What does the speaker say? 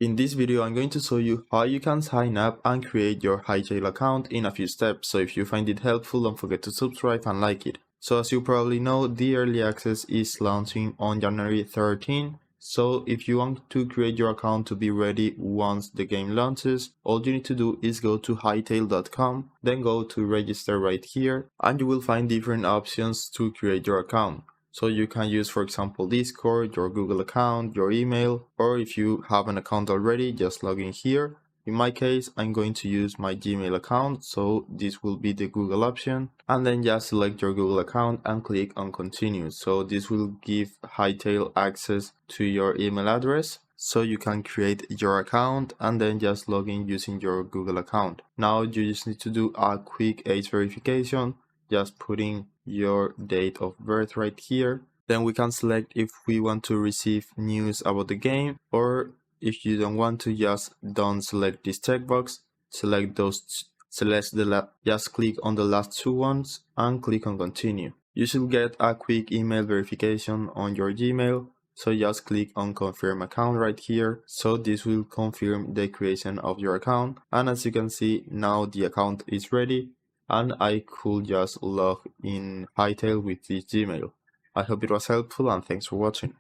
In this video, I'm going to show you how you can sign up and create your Hytale account in a few steps. So if you find it helpful, don't forget to subscribe and like it. So as you probably know, the early access is launching on January 13. So if you want to create your account to be ready once the game launches, all you need to do is go to hytale.com, then go to register right here, and you will find different options to create your account. So you can use, for example, Discord, your Google account, your email, or if you have an account already, just log in here. In my case, I'm going to use my Gmail account, so this will be the Google option. And then just select your Google account and click on continue. So this will give Hytale access to your email address, so you can create your account and then just log in using your Google account. Now you just need to do a quick age verification, just putting your date of birth right here. Then we can select if we want to receive news about the game, or if you don't want to, just don't select this checkbox. Select those, just click on the last two ones and click on continue. You should get a quick email verification on your Gmail, so just click on confirm account right here. So this will confirm the creation of your account, and as you can see, now the account is ready and I could just log in Hytale with this Gmail. I hope it was helpful and thanks for watching.